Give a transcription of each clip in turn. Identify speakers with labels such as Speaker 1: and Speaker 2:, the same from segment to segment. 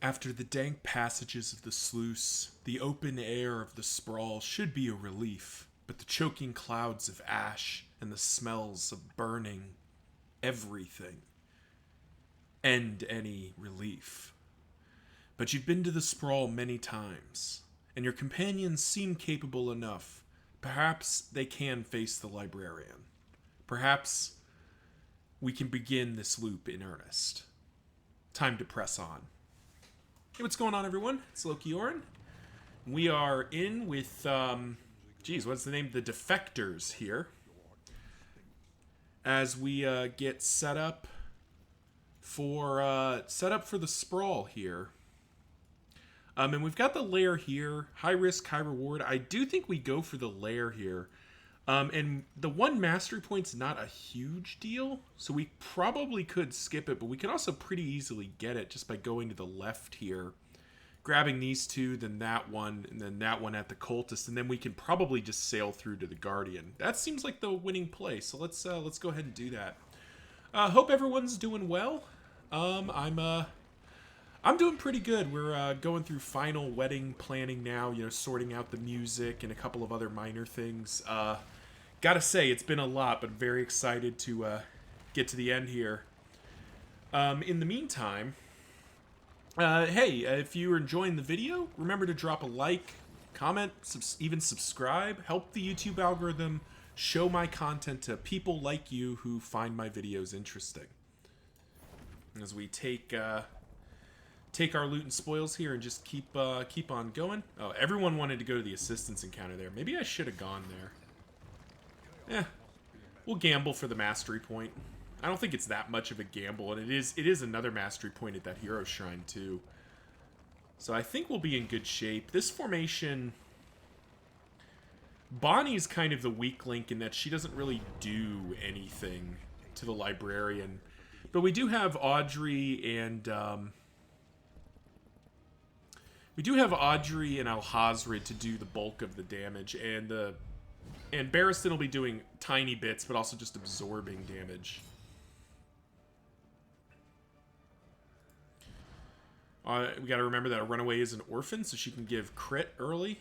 Speaker 1: After the dank passages of the sluice, the open air of the Sprawl should be a relief, but the choking clouds of ash and the smells of burning everything end any relief. But you've been to the Sprawl many times, and your companions seem capable enough. Perhaps they can face the librarian. Perhaps we can begin this loop in earnest. Time to press on. Hey, what's going on, everyone? It's Loki Oren. We are in with, what's the name? The Defectors here. As we get set up for the Sprawl here. And we've got the lair here. High risk, high reward. I do think we go for the lair here. And the one mastery point's not a huge deal, so we probably could skip it, but we could also pretty easily get it just by going to the left here, grabbing these two, then that one, and then that one at the cultist, and then we can probably just sail through to the guardian. That seems like the winning play, so let's go ahead and do that. Hope everyone's doing well. I'm doing pretty good. We're going through final wedding planning now, sorting out the music and a couple of other minor things. Gotta say, it's been a lot, but very excited to get to the end here. In the meantime, hey, if you're enjoying the video, remember to drop a like, comment, even subscribe. Help the YouTube algorithm show my content to people like you who find my videos interesting. As we take our loot and spoils here and just keep on going. Oh, everyone wanted to go to the assistance encounter there. Maybe I should have gone there. We'll gamble for the mastery point. I don't think it's that much of a gamble, and it is another mastery point at that hero shrine too. So I think we'll be in good shape. This formation, Bonnie's kind of the weak link in that she doesn't really do anything to the librarian. But we do have Audrey and Alhazred to do the bulk of the damage, and Barristan will be doing tiny bits, but also just absorbing damage. We gotta remember that a runaway is an orphan, so she can give crit early.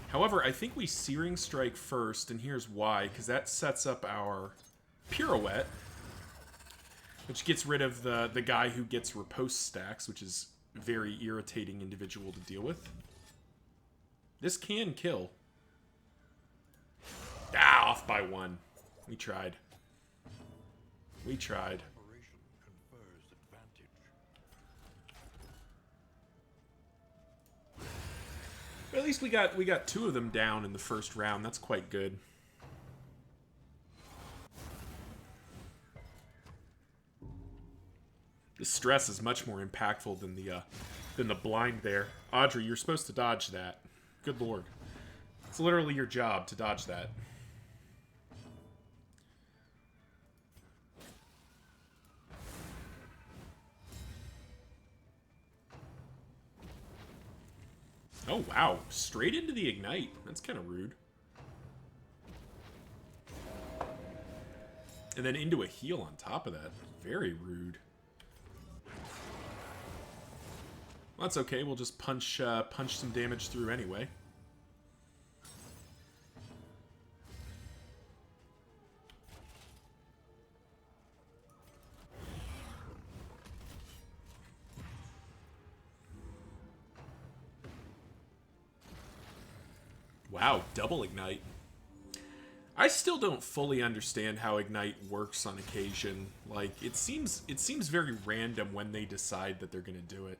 Speaker 1: However, I think we Searing Strike first, and here's why, because that sets up our Pirouette, which gets rid of the guy who gets riposte stacks, which is a very irritating individual to deal with. This can kill. Ah, off by one. We tried. We tried. But at least we got two of them down in the first round. That's quite good. The stress is much more impactful than the blind there. Audrey, you're supposed to dodge that. Good lord. It's literally your job to dodge that. Oh wow, straight into the ignite. That's kind of rude. And then into a heal on top of that. Very rude. Well, that's okay. We'll just punch some damage through anyway. Wow, double ignite. I still don't fully understand how ignite works on occasion. Like, it seems very random when they decide that they're going to do it.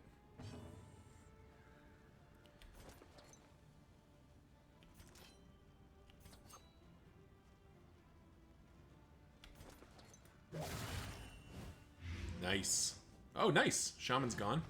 Speaker 1: Nice. Oh, nice. Shaman's gone.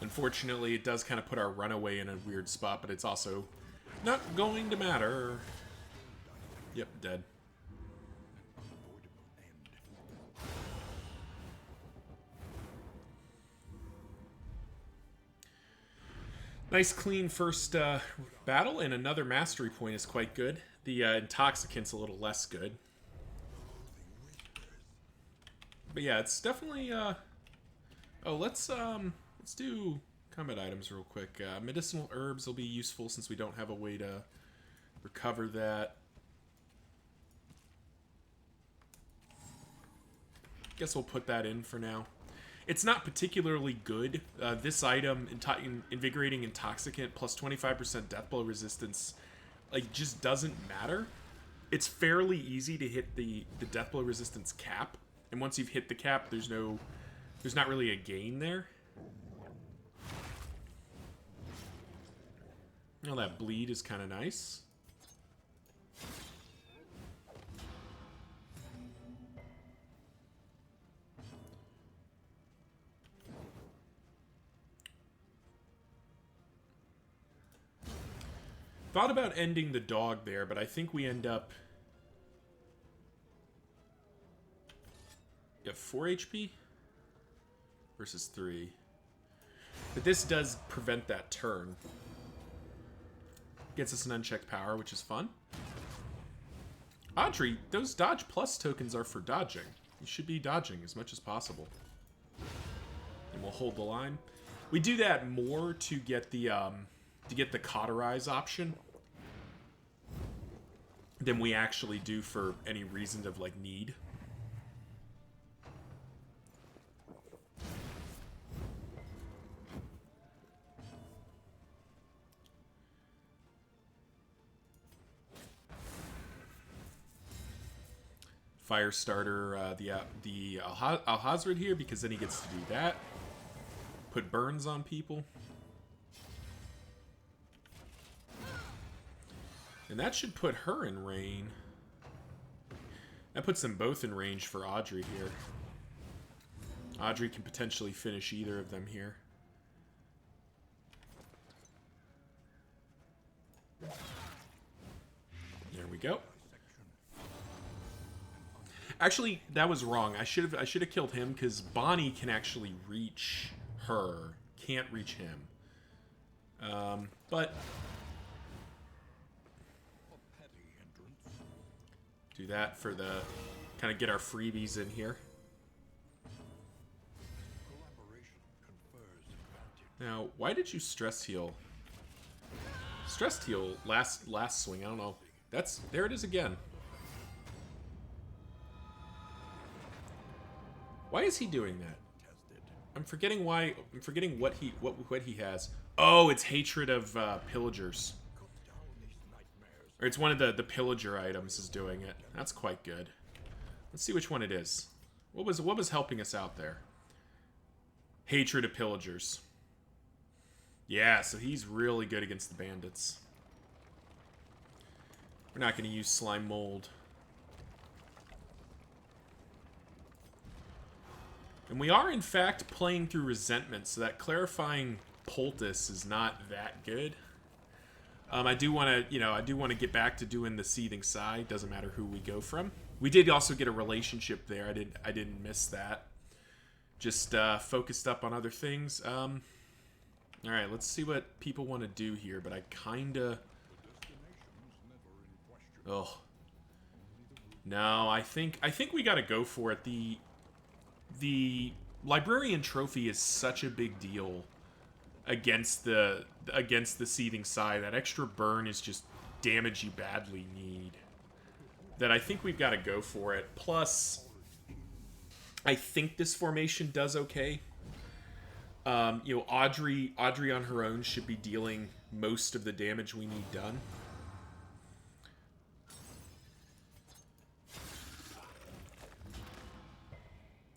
Speaker 1: Unfortunately, it does kind of put our runaway in a weird spot, but it's also not going to matter. Yep, dead. Nice clean first battle, and another mastery point is quite good. The intoxicant's a little less good. But yeah, it's definitely oh, let's do combat items real quick. Medicinal herbs will be useful since we don't have a way to recover that. Guess we'll put that in for now. It's not particularly good. This item, Invigorating Intoxicant, plus 25% death blow resistance, like, just doesn't matter. It's fairly easy to hit the death blow resistance cap, and once you've hit the cap, there's not really a gain there. Now that bleed is kind of nice. Thought about ending the dog there, but I think we end up... You have 4 HP? Versus 3. But this does prevent that turn. Gets us an unchecked power, which is fun. Audrey, those dodge plus tokens are for dodging. You should be dodging as much as possible. And we'll hold the line. We do that more to get the cauterize option than we actually do for any reason of, like, need. Firestarter the Alhazred here, because then he gets to do that. Put burns on people. And that should put her in range. That puts them both in range for Audrey here. Audrey can potentially finish either of them here. There we go. Actually, that was wrong. I should have killed him because Bonnie can actually reach her. Can't reach him. But do that for the kind of get our freebies in here. Now, why did you stress heal? Stress heal last swing. I don't know. There it is again. Why is he doing that? I'm forgetting why. I'm forgetting what he has. Oh, it's hatred of pillagers. Or it's one of the pillager items is doing it. That's quite good. Let's see which one it is. What was helping us out there? Hatred of pillagers. Yeah, so he's really good against the bandits. We're not going to use slime mold. And we are, in fact, playing through resentment, so that clarifying poultice is not that good. I do want to get back to doing the seething sigh. Doesn't matter who we go from. We did also get a relationship there. I didn't miss that. Just focused up on other things. All right, let's see what people want to do here. But I kinda. Oh. No, I think we got to go for it. The librarian trophy is such a big deal against the seething sigh. That extra burn is just damage you badly need. That I think we've got to go for it. Plus, I think this formation does okay. Audrey on her own should be dealing most of the damage we need done.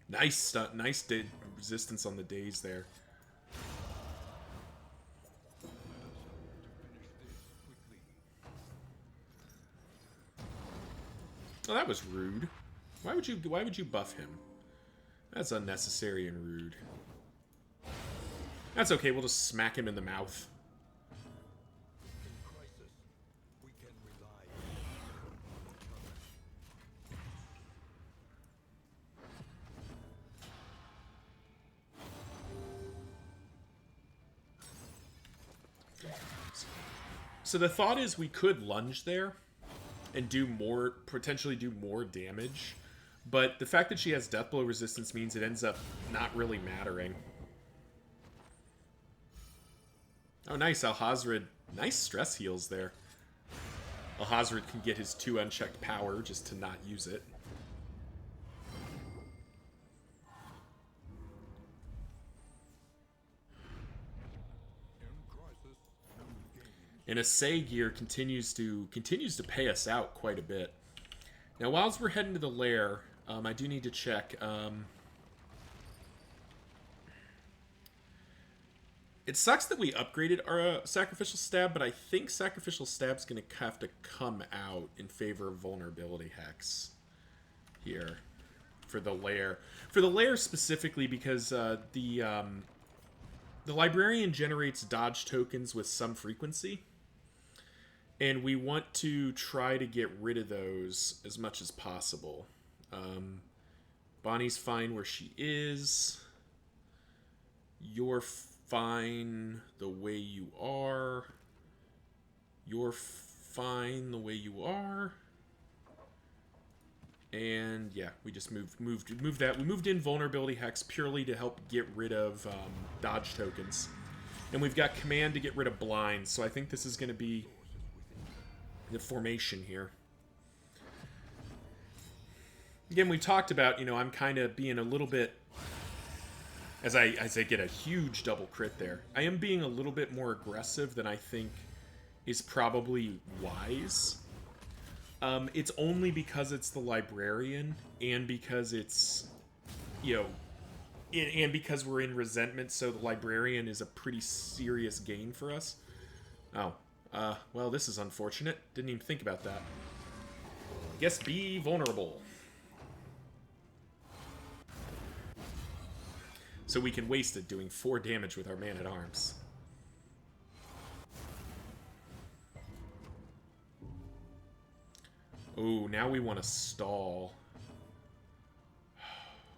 Speaker 1: Nice resistance on the days there. Oh, that was rude. Why would you buff him? That's unnecessary and rude. That's okay, we'll just smack him in the mouth. So the thought is we could lunge there and do more, potentially do more damage. But the fact that she has death blow resistance means it ends up not really mattering. Oh, nice. Alhazred. Nice stress heals there. Alhazred can get his 2 unchecked power just to not use it. And Assay gear continues to pay us out quite a bit. Now, whilst we're heading to the lair, I do need to check. It sucks that we upgraded our Sacrificial Stab, but I think Sacrificial Stab's going to have to come out in favor of Vulnerability Hex here for the lair. For the lair specifically, because the Librarian generates dodge tokens with some frequency. And we want to try to get rid of those as much as possible. Bonnie's fine where she is. You're fine the way you are. You're fine the way you are. And yeah, we just moved that. We moved in Vulnerability Hex purely to help get rid of dodge tokens. And we've got command to get rid of blinds, so I think this is going to be the formation here. Again, we talked about, you know, I'm kind of being a little bit, as I get a huge double crit there, I am being a little bit more aggressive than I think is probably wise. It's only because it's the Librarian, and because it's, you know, and because we're in resentment, so the Librarian is a pretty serious gain for us. Oh. Well, this is unfortunate. Didn't even think about that. Guess be vulnerable. So we can waste it doing 4 damage with our Man-at-Arms. Oh, now we want to stall.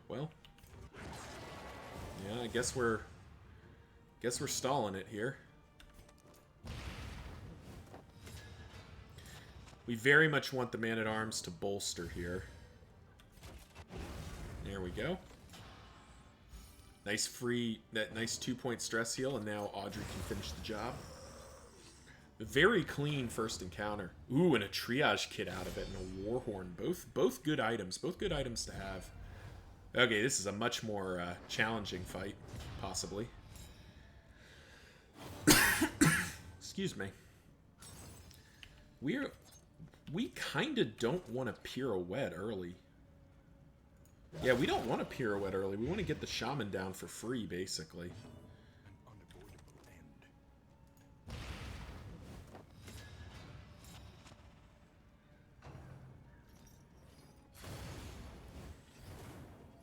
Speaker 1: Well. Yeah, I guess we're stalling it here. We very much want the Man-at-Arms to bolster here. There we go. Nice nice 2-point stress heal, and now Audrey can finish the job. Very clean first encounter. Ooh, and a triage kit out of it, and a Warhorn. Both good items. Both good items to have. Okay, this is a much more challenging fight, possibly. Excuse me. We kind of don't want to pirouette early. Yeah, we don't want to pirouette early. We want to get the shaman down for free, basically.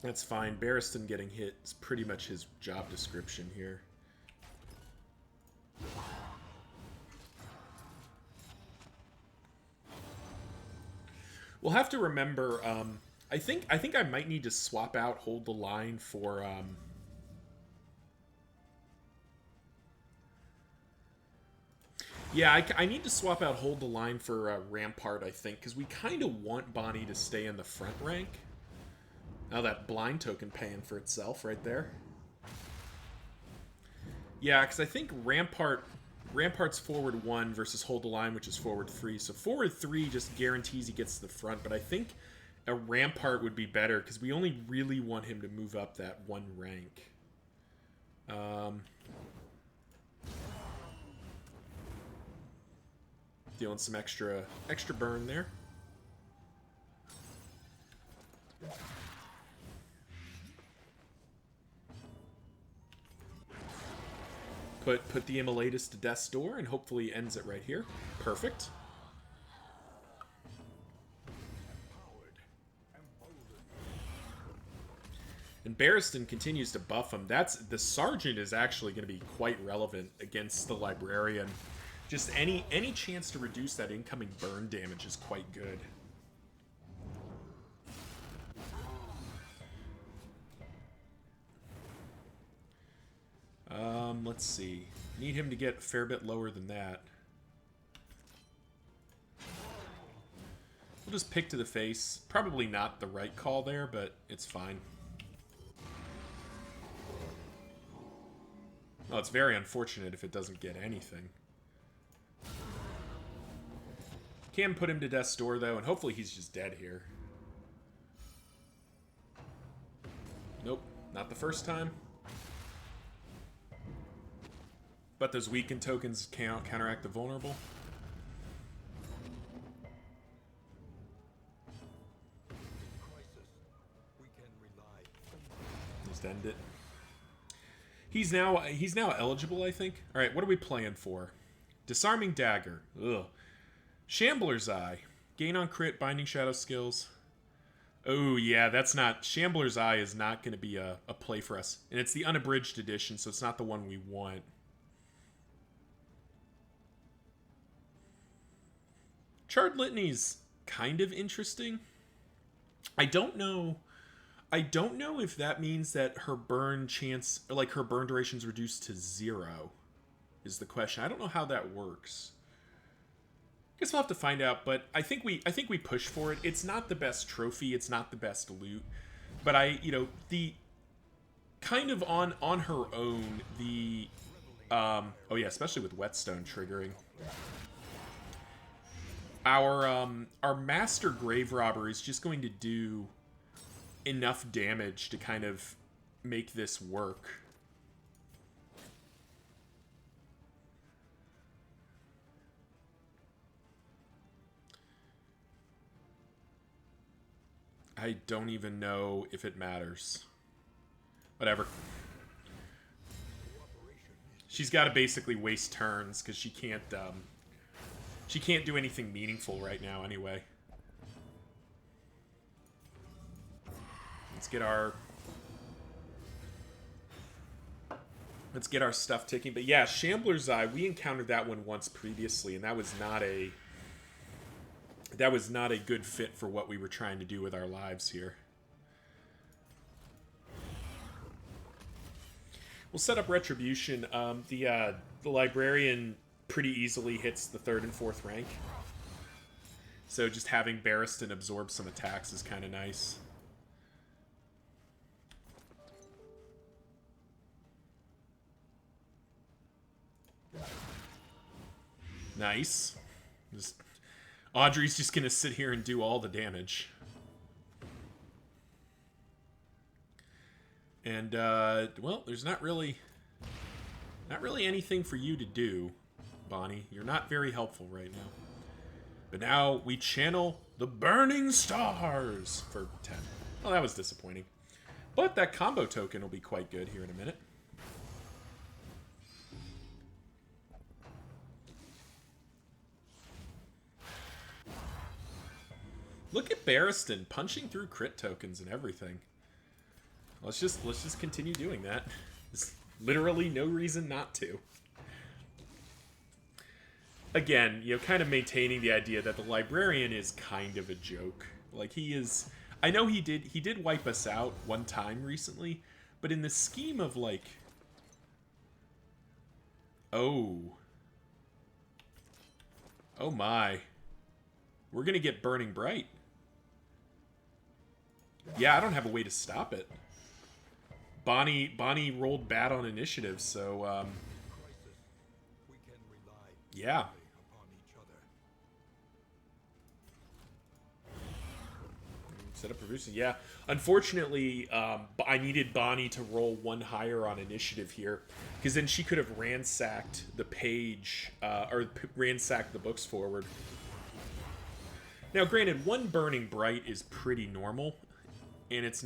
Speaker 1: That's fine. Barristan getting hit is pretty much his job description here. We'll have to remember, I think I might need to swap out Hold the Line for, yeah, I need to swap out Hold the Line for Rampart, I think, because we kind of want Bonnie to stay in the front rank. Now that blind token paying for itself right there. Yeah, because I think Rampart's forward 1 versus Hold the Line, which is forward 3. So forward 3 just guarantees he gets to the front, but I think a Rampart would be better because we only really want him to move up that 1 rank. Dealing some extra burn there. Put the Immolatus to death's door, and hopefully ends it right here. Perfect. And Barristan continues to buff him. The Sergeant is actually going to be quite relevant against the Librarian. Just any chance to reduce that incoming burn damage is quite good. Let's see. Need him to get a fair bit lower than that. We'll just pick to the face. Probably not the right call there, but it's fine. Well, it's very unfortunate if it doesn't get anything. Can put him to death's door, though, and hopefully he's just dead here. Nope, not the first time. But those weakened tokens can't counteract the vulnerable. Just end it. He's now eligible, I think. All right, what are we playing for? Disarming Dagger. Ugh. Shambler's Eye. Gain on crit, Binding Shadow skills. Oh, yeah, that's not... Shambler's Eye is not going to be a play for us. And it's the unabridged edition, so it's not the one we want. Charred Litany's kind of interesting. I don't know if that means that her burn chance, or like her burn duration's reduced to 0, is the question. I don't know how that works. Guess we'll have to find out, but I think we push for it. It's not the best trophy, it's not the best loot, but the kind of on her own, the oh yeah, especially with Whetstone triggering. Our Master Grave Robber is just going to do enough damage to kind of make this work. I don't even know if it matters. Whatever. She's got to basically waste turns because she can't do anything meaningful right now anyway. Let's get our stuff ticking. But yeah, Shambler's Eye, we encountered that one once previously, and that was not a good fit for what we were trying to do with our lives here. We'll set up Retribution. The Librarian pretty easily hits the 3rd and 4th rank. So just having Barristan absorb some attacks is kind of nice. Nice. Audrey's just going to sit here and do all the damage. And, well, there's not really anything for you to do, Bonnie. You're not very helpful right now. But now we channel the Burning Stars for 10. Well, that was disappointing. But that combo token will be quite good here in a minute. Look at Barristan punching through crit tokens and everything. Let's just continue doing that. There's literally no reason not to. Again, kind of maintaining the idea that the Librarian is kind of a joke. Like, he is... I know he did wipe us out one time recently, but in the scheme of, like... Oh. Oh my. We're gonna get Burning Bright. Yeah, I don't have a way to stop it. Bonnie rolled bad on initiative, so, yeah. Set up producing. Yeah. Unfortunately, I needed Bonnie to roll one higher on initiative here, because then she could have ransacked the page, or ransacked the books forward. Now, granted, one Burning Bright is pretty normal, and it's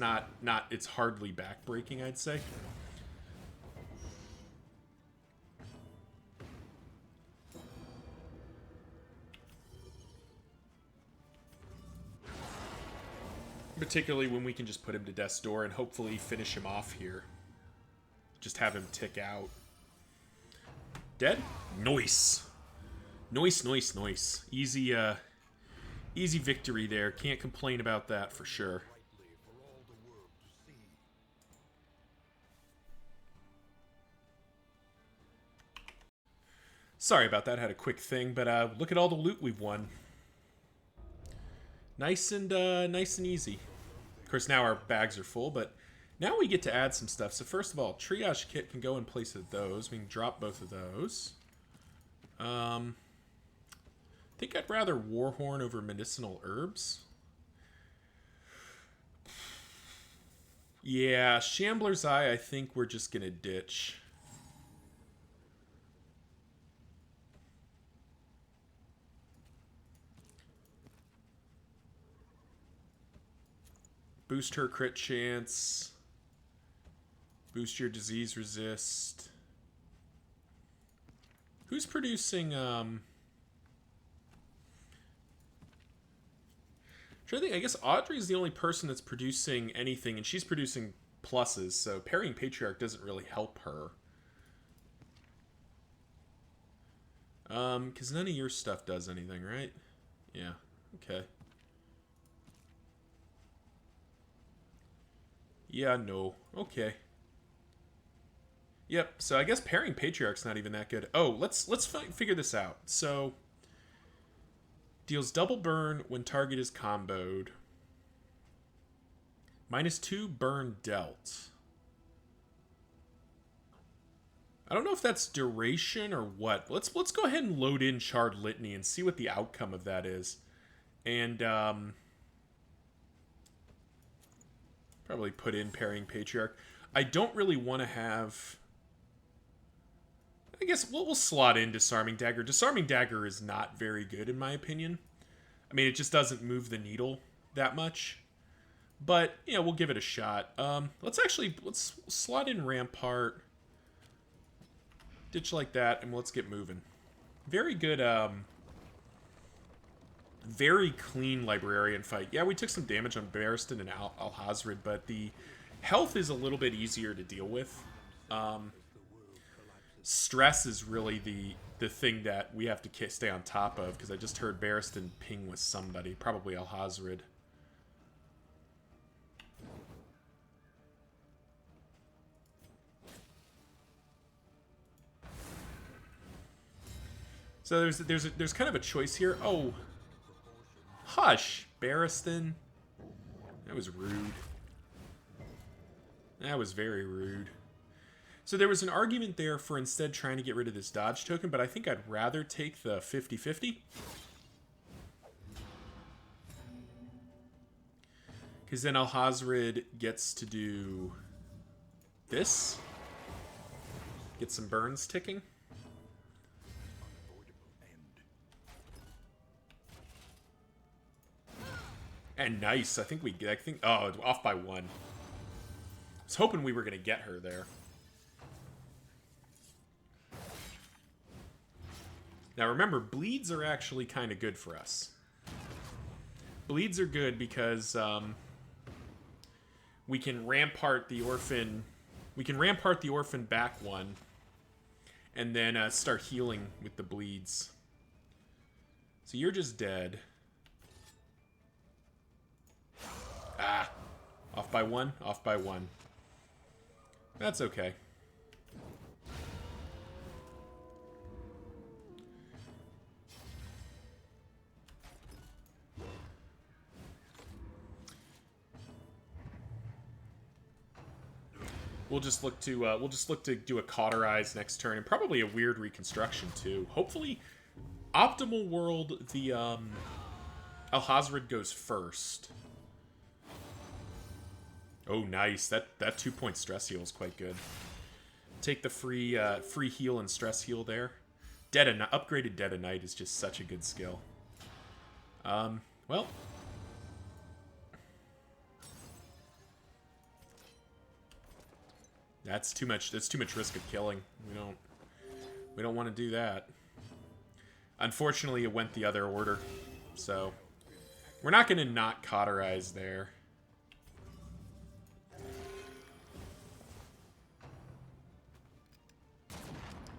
Speaker 1: it's hardly backbreaking, I'd say. Particularly when we can just put him to death's door and hopefully finish him off here. Just have him tick out. Dead? Nice. Nice. Easy, easy victory there. Can't complain about that for sure. Sorry about that. Had a quick thing, but look at all the loot we've won. Nice and easy. Of course, now our bags are full, but now we get to add some stuff. So first of all, triage kit can go in place of those. We can drop both of those. I think I'd rather Warhorn over medicinal herbs. Yeah, Shambler's Eye, I think we're just going to ditch. Boost her crit chance. Boost your disease resist. Who's producing, trying to think, I guess Audrey's the only person that's producing anything, and she's producing pluses, so parrying Patriarch doesn't really help her. Because none of your stuff does anything, right? Yeah, okay. Yeah, no. Okay. Yep, so I guess parrying Patriarch's not even that good. Oh, let's figure this out. So, deals double burn when target is comboed. -2 burn dealt. I don't know if that's duration or what. Let's go ahead and load in Charred Litany and see what the outcome of that is. And, probably put in parrying Patriarch. I don't really want to have... I guess we'll slot in Disarming Dagger. Disarming Dagger is not very good, in my opinion. I mean, it just doesn't move the needle that much. But, you know, we'll give it a shot. Let's slot in Rampart. Ditch like that, and let's get moving. Very good, very clean Librarian fight. Yeah, we took some damage on Barristan and Alhazred, but the health is a little bit easier to deal with. Stress is really the thing that we have to stay on top of, because I just heard Barristan ping with somebody, probably Alhazred. So there's kind of a choice here. Oh, hush, Barristan. That was rude. That was very rude. So there was an argument there for instead trying to get rid of this dodge token, but I think I'd rather take the 50-50. Because then Alhazred gets to do this. Get some burns ticking. And nice. I think oh, off by 1. I was hoping we were going to get her there. Now remember, bleeds are actually kind of good for us. Bleeds are good because we can rampart the orphan. We can rampart the orphan back 1, and then start healing with the bleeds. So you're just dead. Ah, off by 1. Off by 1. That's okay. We'll just look to do a Cauterize next turn, and probably a weird reconstruction too. Hopefully, optimal world, the Alhazred goes first. Oh, nice. That 2-point stress heal is quite good. Take the free heal and stress heal there. Upgraded Dead of Night is just such a good skill. Well. That's too much risk of killing. We don't want to do that. Unfortunately, it went the other order. So, we're not going to not Cauterize there.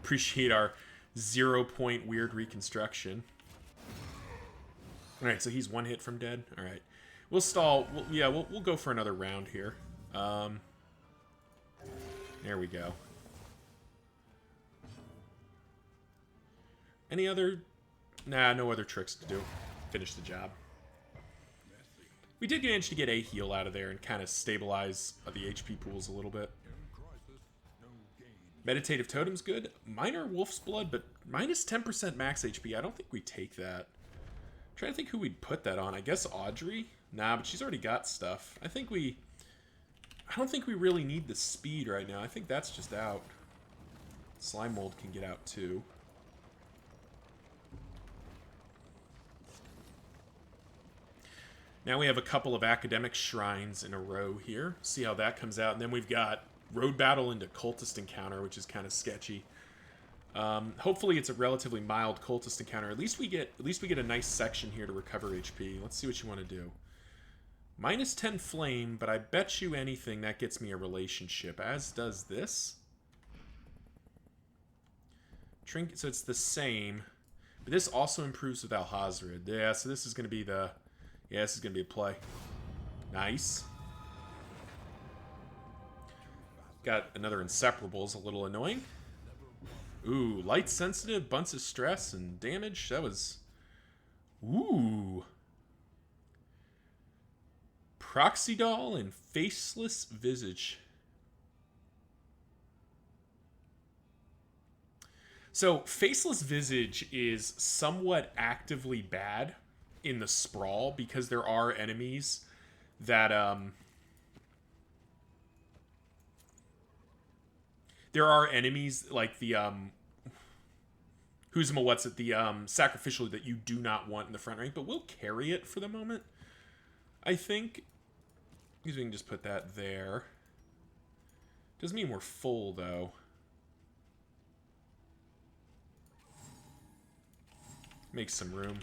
Speaker 1: Appreciate our 0-point weird reconstruction. Alright, so he's 1 hit from dead. Alright. We'll stall. We'll go for another round here. There we go. Any other... Nah, no other tricks to do. Finish the job. We did manage to get a heal out of there and kind of stabilize the HP pools a little bit. Meditative Totem's good. Minor Wolf's Blood, but minus 10% max HP. I don't think we take that. I'm trying to think who we'd put that on. I guess Audrey? Nah, but she's already got stuff. I don't think we really need the speed right now. I think that's just out. Slime Mold can get out too. Now we have a couple of academic shrines in a row here. See how that comes out. And then we've got Road Battle into Cultist Encounter, which is kind of sketchy. Hopefully it's a relatively mild Cultist Encounter. At least we get a nice section here to recover HP. Let's see what you want to do. Minus 10 Flame, but I bet you anything that gets me a relationship, as does this. Trinket, so it's the same. But this also improves with Alhazred. Yeah, so this is going to be the... Yeah, this is going to be a play. Nice. Got another Inseparables, a little annoying. Ooh, light sensitive, bunch of stress and damage. That was... Ooh. Proxy Doll and Faceless Visage. So, Faceless Visage is somewhat actively bad in the Sprawl because there are enemies that there are enemies like the sacrificial that you do not want in the front rank, but we'll carry it for the moment. I think because we can just put that there. Doesn't mean we're full though. Make some room.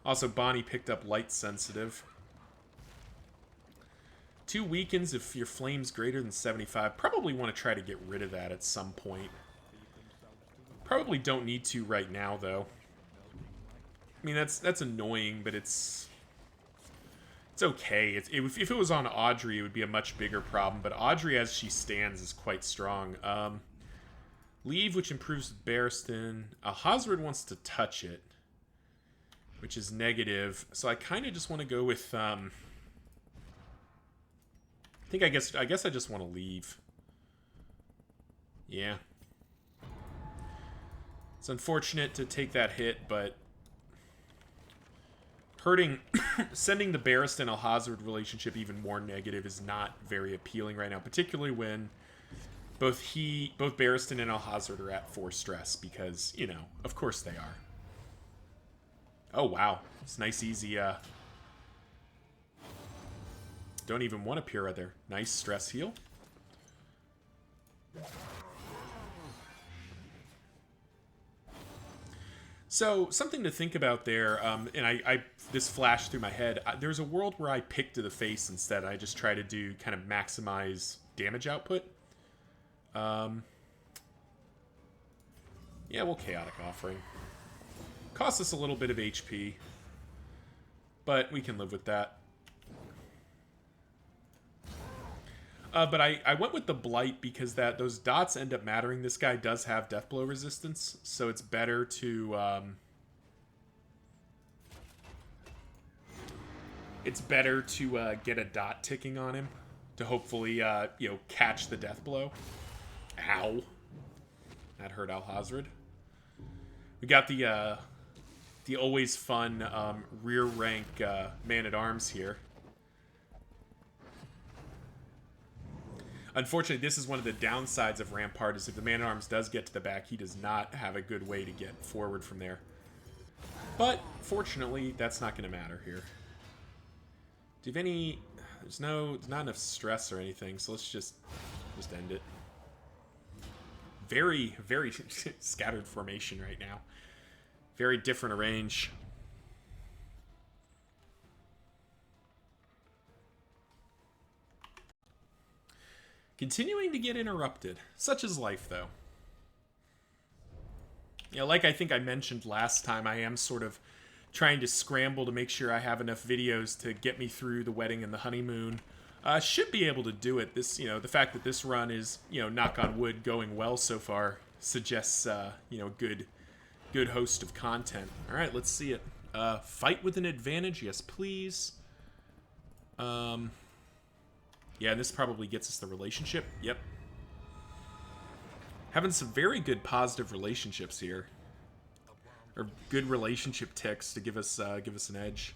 Speaker 1: Also, Bonnie picked up light sensitive. 2 weakens if your flame's greater than 75. Probably want to try to get rid of that at some point. Probably don't need to right now, though. I mean, that's annoying, but it's okay. If it was on Audrey, it would be a much bigger problem. But Audrey, as she stands, is quite strong. Leave, which improves Barristan. Alhazred wants to touch it, which is negative. So I kind of just want to go with... I guess I just want to leave. Yeah. It's unfortunate to take that hit, but hurting, sending the Barristan Alhazred relationship even more negative is not very appealing right now, particularly when both Barristan and Alhazred are at 4 stress because, you know, of course they are. Oh, wow. It's nice, easy, don't even want to peer right there. Nice stress heal. So, something to think about there, and this flashed through my head. There's a world where I pick to the face instead. I just try to do kind of maximize damage output. Yeah, we'll Chaotic Offering. Costs us a little bit of HP, but we can live with that. But I went with the Blight because those dots end up mattering. This guy does have Deathblow resistance, so it's better to get a dot ticking on him to hopefully catch the Deathblow. Ow, that hurt Alhazred. We got the always fun rear rank Man-at-Arms here. Unfortunately, this is one of the downsides of Rampart, is if the Man-at-Arms does get to the back, he does not have a good way to get forward from there. But, fortunately, that's not going to matter here. Do you have any... There's not enough stress or anything, so let's just end it. Very, very scattered formation right now. Very different arrange. Continuing to get interrupted. Such is life, though. You know, like I think I mentioned last time, I am sort of trying to scramble to make sure I have enough videos to get me through the wedding and the honeymoon. Should be able to do it. This, the fact that this run is, knock on wood, going well so far suggests, good host of content. All right, let's see it. Fight with an advantage, yes, please. Yeah, and this probably gets us the relationship. Yep. Having some very good positive relationships here, or good relationship ticks to give us an edge.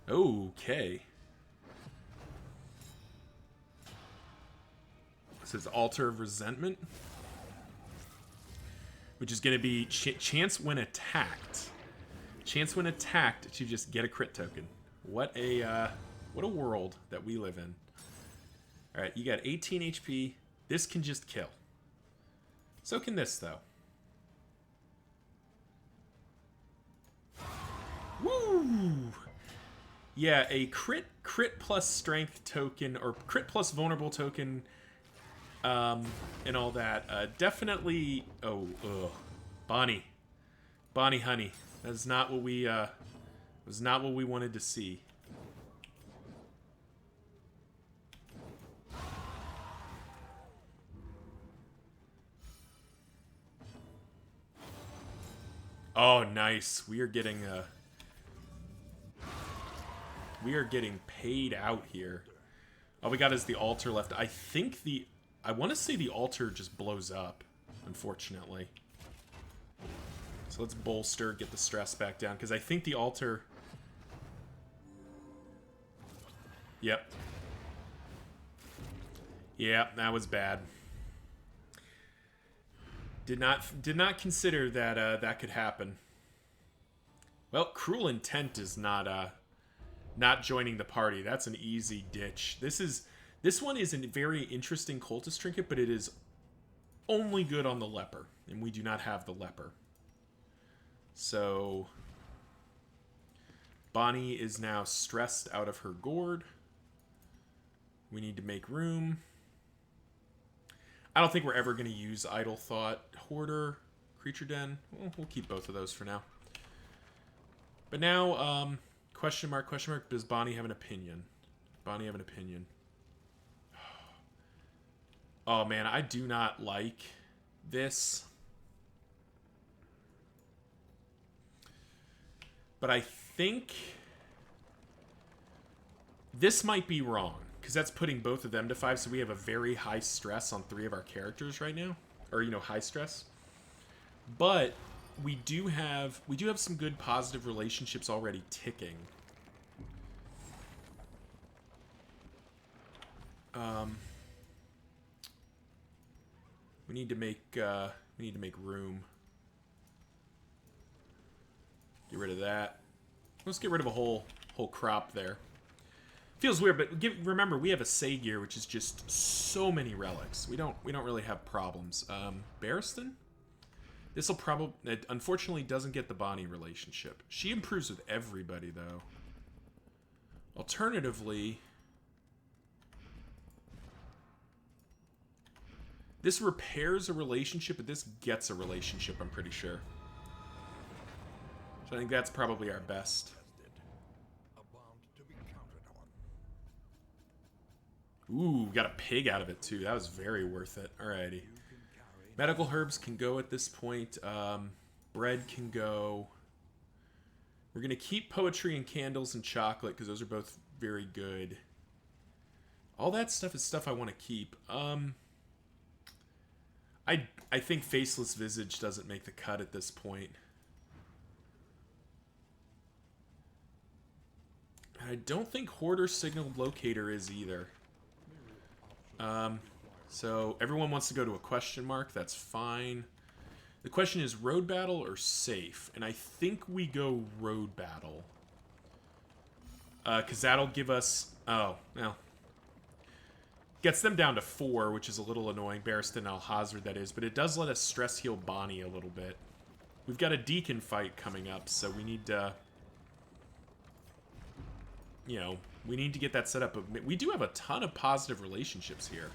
Speaker 1: Okay. This is Altar of Resentment, which is going to be chance when attacked. Chance when attacked to just get a crit token. What a world that we live in. All right, you got 18 HP. This can just kill. So can this, though. Woo! Yeah, a crit plus strength token, or crit plus vulnerable token, and all that. Definitely. Oh, ugh. Bonnie, honey. That's not what we. Was not what we wanted to see. Oh, nice. We are getting paid out here. All we got is the altar left. I think I want to say the altar just blows up, unfortunately. So let's bolster, get the stress back down, because I think the altar... Yep. Yeah, that was bad. Did not consider that that could happen. Well, Cruel Intent is not joining the party. That's an easy ditch. This one is a very interesting cultist trinket, but it is only good on the leper, and we do not have the leper. So Bonnie is now stressed out of her gourd. We need to make room. I don't think we're ever going to use Idle Thought. Hoarder, Creature Den. We'll keep both of those for now. But now, question mark, does Bonnie have an opinion? Bonnie have an opinion? Oh, man, I do not like this. But I think this might be wrong, because that's putting both of them to 5, so we have a very high stress on 3 of our characters right now. Or, you know, high stress. But we do have some good positive relationships already ticking. We need to make room. Get rid of that. Let's get rid of a whole crop there. Feels weird, but remember, we have a Sagear, which is just so many relics. We don't really have problems. Barristan? This'll probably... It unfortunately doesn't get the Bonnie relationship. She improves with everybody, though. Alternatively... This repairs a relationship, but this gets a relationship, I'm pretty sure. So I think that's probably our best. Ooh, got a pig out of it, too. That was very worth it. Alrighty. Medical herbs can go at this point. Bread can go. We're going to keep poetry and candles and chocolate, because those are both very good. All that stuff is stuff I want to keep. I think Faceless Visage doesn't make the cut at this point. I don't think Hoarder Signaled Locator is either. So everyone wants to go to a question mark. That's fine. The question is road battle or safe? And I think we go road battle. Because that'll give us... Oh, well. Gets them down to 4, which is a little annoying. Barristan Alhazard, that is. But it does let us stress heal Bonnie a little bit. We've got a Deacon fight coming up, so we need to... You know, we need to get that set up. But we do have a ton of positive relationships here.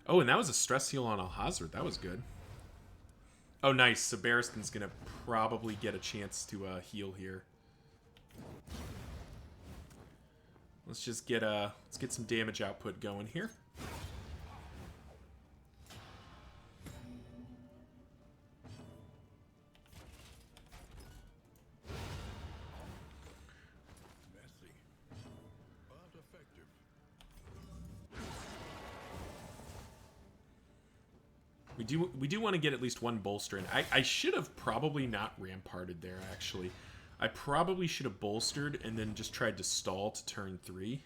Speaker 1: Oh, and that was a stress heal on Alhazard. That was good. Oh, nice. So Barristan's going to probably get a chance to heal here. Let's just get let's get some damage output going here. We do want to get at least one bolster in. I should have probably not ramparted there, actually. I probably should have bolstered and then just tried to stall to turn 3.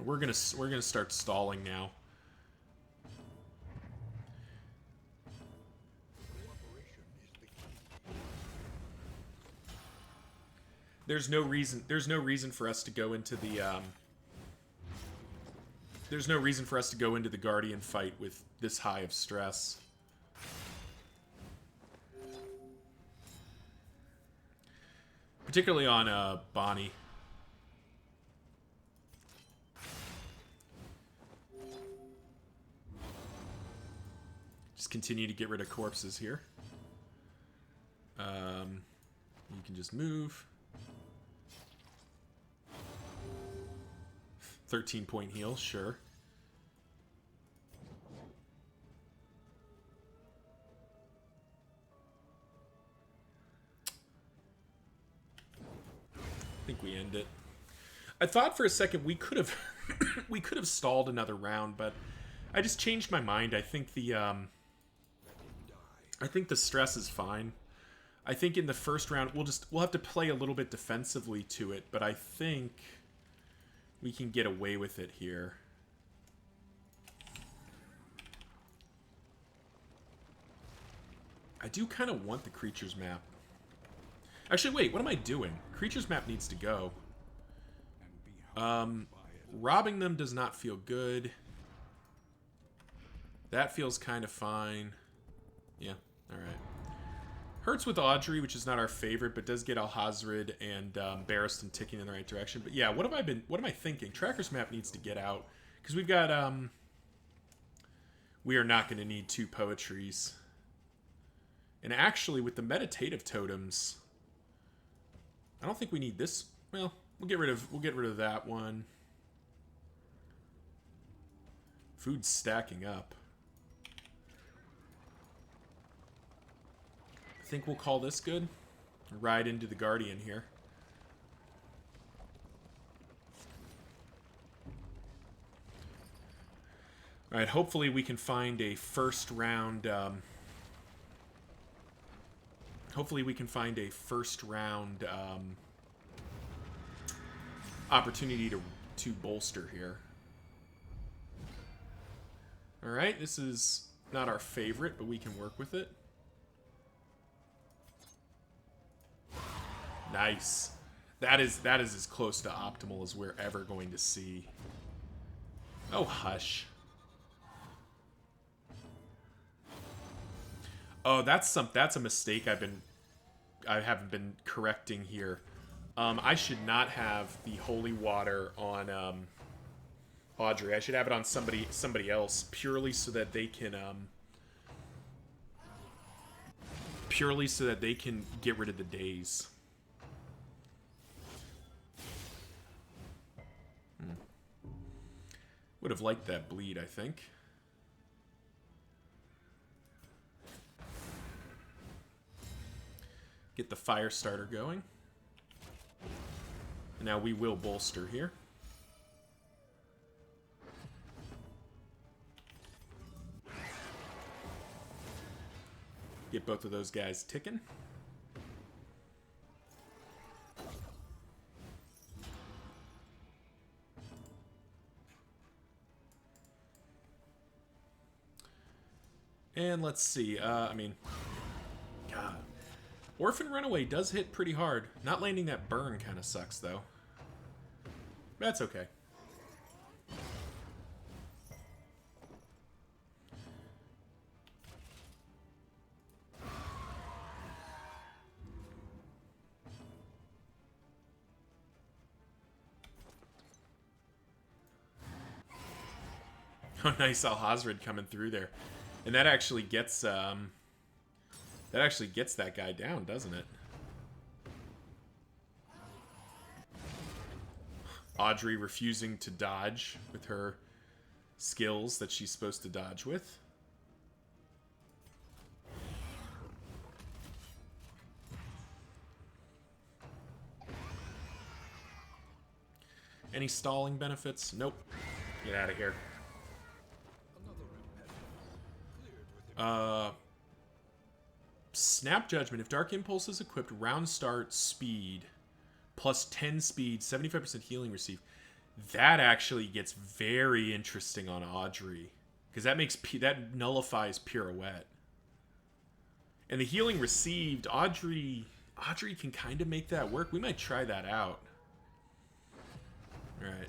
Speaker 1: We're gonna start stalling now. There's no reason for us to go into the there's no reason for us to go into the Guardian fight with this high of stress. Particularly on Bonnie. Just continue to get rid of corpses here. You can just move. 13-point heal, sure. I think we end it. I thought for a second we could have we could have stalled another round, but I just changed my mind. I think the stress is fine. I think in the first round we'll have to play a little bit defensively to it, but I think we can get away with it here. I do kind of want the creatures map. Actually, wait, what am I doing? Creatures map needs to go. Robbing them does not feel good. That feels kind of fine. Yeah, alright. Hurts with Audrey, which is not our favorite, but does get Alhazred and Barristan ticking in the right direction. But yeah, what am I thinking? Tracker's map needs to get out. Because we've got, we are not going to need 2 poetries. And actually, with the meditative totems, I don't think we need this. Well, we'll get rid of that one. Food's stacking up. I think we'll call this good. Ride into the Guardian here. Alright, hopefully we can find a first round... opportunity to bolster here. Alright, this is not our favorite, but we can work with it. Nice. That is as close to optimal as we're ever going to see. Oh, hush. Oh, that's a mistake I haven't been correcting here. I should not have the holy water on Audrey. I should have it on somebody else purely so that they can get rid of the daze. Would have liked that bleed, I think. Get the fire starter going. And now we will bolster here. Get both of those guys ticking. And let's see, I mean, God. Orphan Runaway does hit pretty hard. Not landing that burn kind of sucks, though. That's okay. Oh, nice Alhazred coming through there. And that actually gets that guy down, doesn't it? Audrey refusing to dodge with her skills that she's supposed to dodge with. Any stalling benefits? Nope. Get out of here. Snap Judgment. If Dark Impulse is equipped, round start speed plus 10 speed, 75% healing received. That actually gets very interesting on Audrey, because that nullifies Pirouette. And the healing received, Audrey can kind of make that work. We might try that out. All right.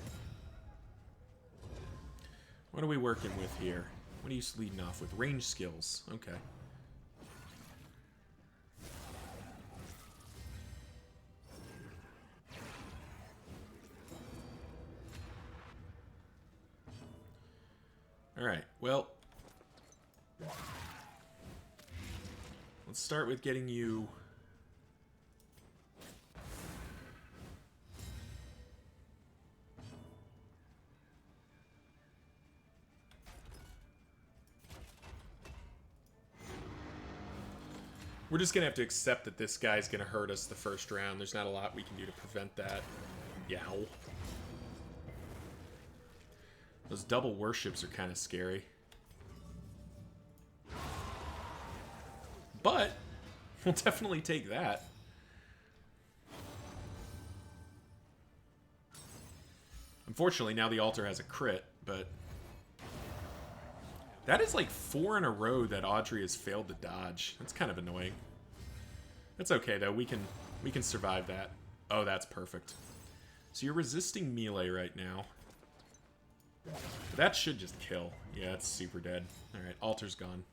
Speaker 1: What are we working with here? What are you leading off with? Range skills. Okay. Alright, well, let's start with getting you... We're just going to have to accept that this guy's going to hurt us the first round. There's not a lot we can do to prevent that. Yow. Those double worships are kind of scary. But we'll definitely take that. Unfortunately, now the altar has a crit, but... That is like 4 in a row that Audrey has failed to dodge. That's kind of annoying. That's okay, though. We can survive that. Oh, that's perfect. So you're resisting melee right now. That should just kill. Yeah, it's super dead. Alright, altar's gone.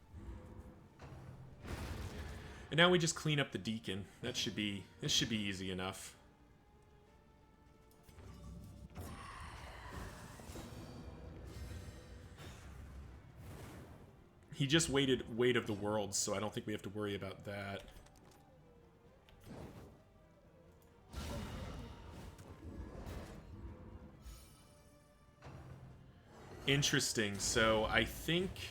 Speaker 1: And now we just clean up the deacon. This should be easy enough. He just waited Weight of the Worlds, so I don't think we have to worry about that. Interesting. So I think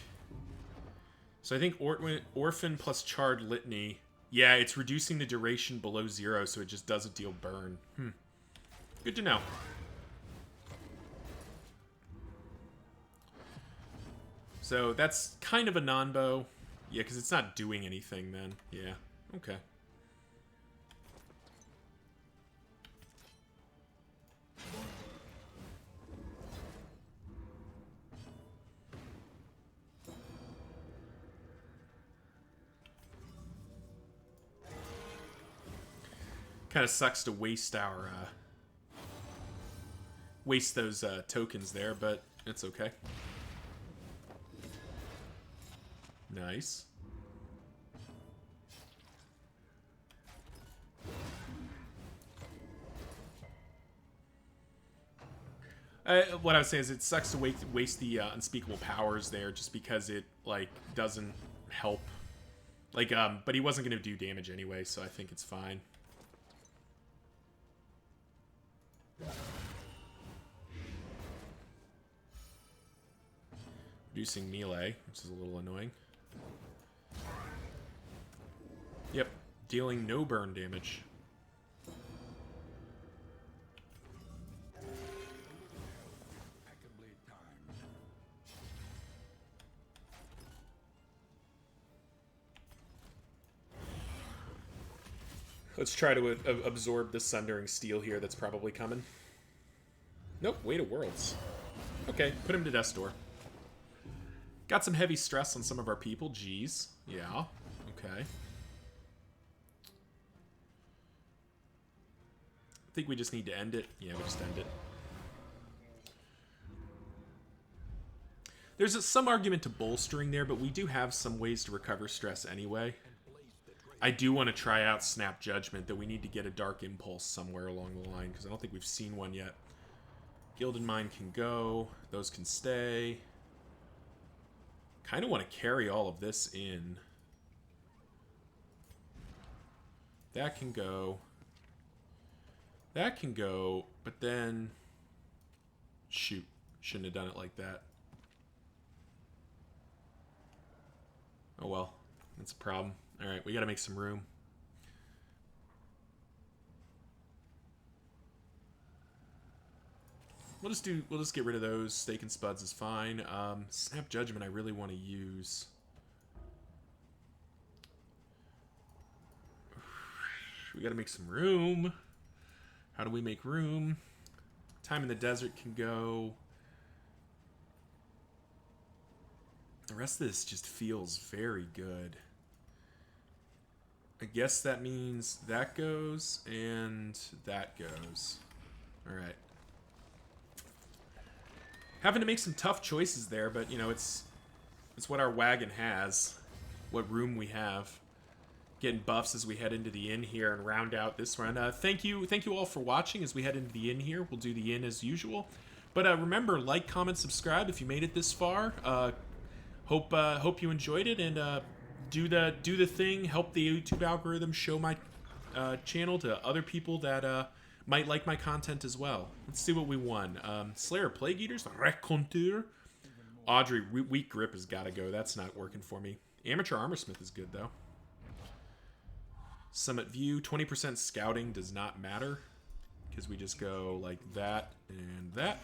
Speaker 1: Orphan plus Charred Litany. Yeah, it's reducing the duration below 0, so it just doesn't deal burn. Good to know. So that's kind of a non-bow. Yeah, because it's not doing anything then. Yeah, okay. Kind of sucks to waste our waste those tokens there, but it's okay. Nice. What I was saying is it sucks to waste the unspeakable powers there just because it like doesn't help. Like but he wasn't going to do damage anyway, so I think it's fine. Reducing melee, which is a little annoying. Yep, dealing no burn damage. Let's try to absorb the Sundering Steel here that's probably coming. Nope, Weight of Worlds. Okay, put him to Death's Door. Got some heavy stress on some of our people. Jeez. Yeah. Okay. I think we just need to end it. Yeah, we just end it. There's some argument to bolstering there, but we do have some ways to recover stress anyway. I do want to try out Snap Judgment, though we need to get a Dark Impulse somewhere along the line, because I don't think we've seen one yet. Gilded Mind can go. Those can stay. Kind of want to carry all of this in. That can go. That can go, but then... Shoot. Shouldn't have done it like that. Oh well. That's a problem. Alright, we gotta make some room. we'll just get rid of those. Steak and Spuds is fine. Snap Judgment I really want to use. We gotta make some room. How do we make room? Time in the Desert can go. The rest of this just feels very good. I guess that means that goes and that goes. Alright. Having to make some tough choices there, but, you know, it's what our wagon has. What room we have. Getting buffs as we head into the inn here and round out this run. Thank you all for watching as we head into the inn here. We'll do the inn as usual. But remember, like, comment, subscribe if you made it this far. Hope you enjoyed it, and do the thing. Help the YouTube algorithm show my channel to other people that might like my content as well. Let's see what we won. Slayer Plague Eaters, Raconteur. Audrey, Weak Grip has got to go. That's not working for me. Amateur Armorsmith is good, though. Summit View, 20% scouting does not matter, because we just go like that and that.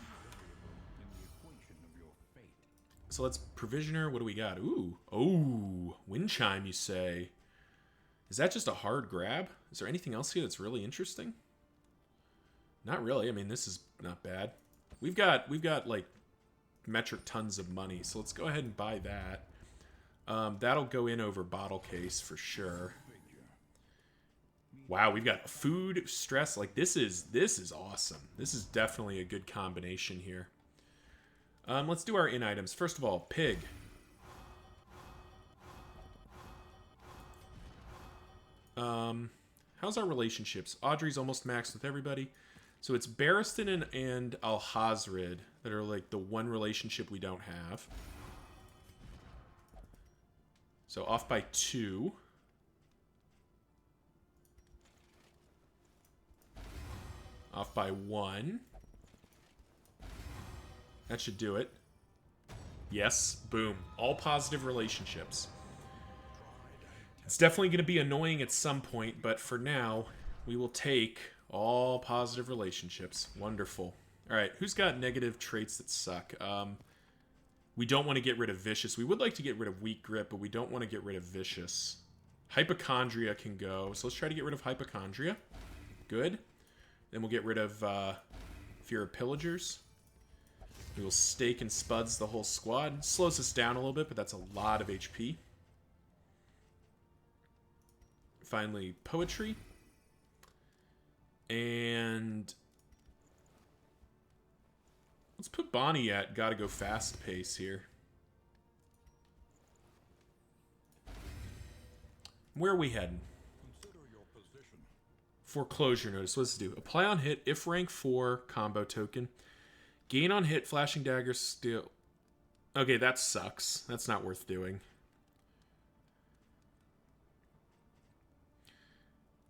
Speaker 1: So let's Provisioner. What do we got? Ooh. Oh, Wind Chime, you say. Is that just a hard grab? Is there anything else here that's really interesting? Not really. I mean, this is not bad. We've got like metric tons of money, so let's go ahead and buy that. That'll go in over Bottle Case for sure. Wow, we've got food, stress. Like, this is awesome. This is definitely a good combination here. Let's do our in items. First of all, Pig. How's our relationships? Audrey's almost maxed with everybody. So it's Barristan and Alhazred that are like the one relationship we don't have. So off by 2. Off by 1. That should do it. Yes, boom. All positive relationships. It's definitely going to be annoying at some point, but for now, we will take all positive relationships. Wonderful. Alright, who's got negative traits that suck? We don't want to get rid of Vicious. We would like to get rid of Weak Grip, but we don't want to get rid of Vicious. Hypochondria can go, so let's try to get rid of Hypochondria. Good. Then we'll get rid of Fear of Pillagers. We will Steak and Spuds the whole squad. Slows us down a little bit, but that's a lot of HP. Finally, Poetry. And let's put Bonnie at Gotta Go Fast Pace here. Where are we heading? Foreclosure Notice. What does it do? Apply on hit if rank 4 combo token. Gain on hit, Flashing Dagger, Steel. Okay, that sucks. That's not worth doing.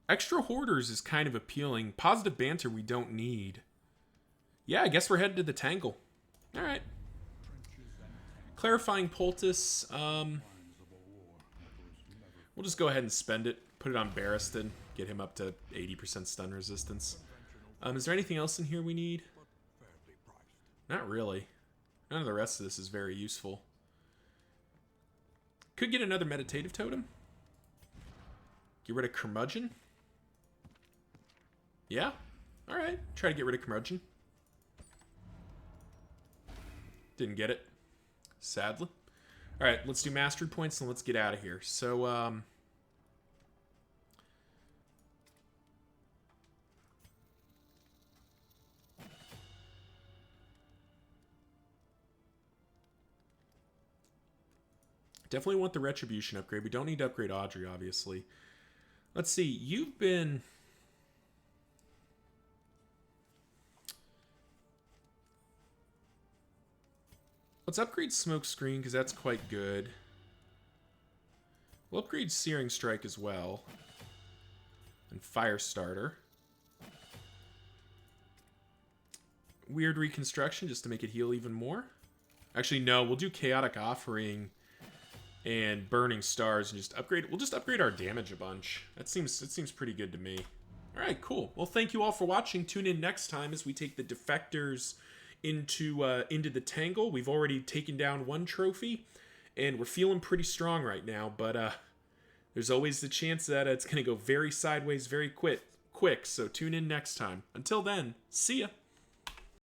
Speaker 1: Extra Hoarders is kind of appealing. Positive Banter we don't need. Yeah, I guess we're headed to the Tangle. Alright. Clarifying Poultice. We'll just go ahead and spend it. Put it on Barristan. Get him up to 80% stun resistance. Is there anything else in here we need? Not really. None of the rest of this is very useful. Could get another Meditative Totem. Get rid of Curmudgeon. Yeah? Alright. Try to get rid of Curmudgeon. Didn't get it. Sadly. Alright, let's do Mastery Points and let's get out of here. So, definitely want the Retribution upgrade. We don't need to upgrade Audrey, obviously. Let's see. You've been... Let's upgrade Smokescreen, because that's quite good. We'll upgrade Searing Strike as well. And Firestarter. Weird Reconstruction, just to make it heal even more. Actually, no. We'll do Chaotic Offering and Burning Stars and just upgrade. We'll just upgrade our damage a bunch. It seems pretty good to me. All right, cool. Well, thank you all for watching. Tune in next time as we take the Defectors into the tangle. We've already taken down one trophy, and we're feeling pretty strong right now. But there's always the chance that it's going to go very sideways very quick. So tune in next time. Until then, see ya.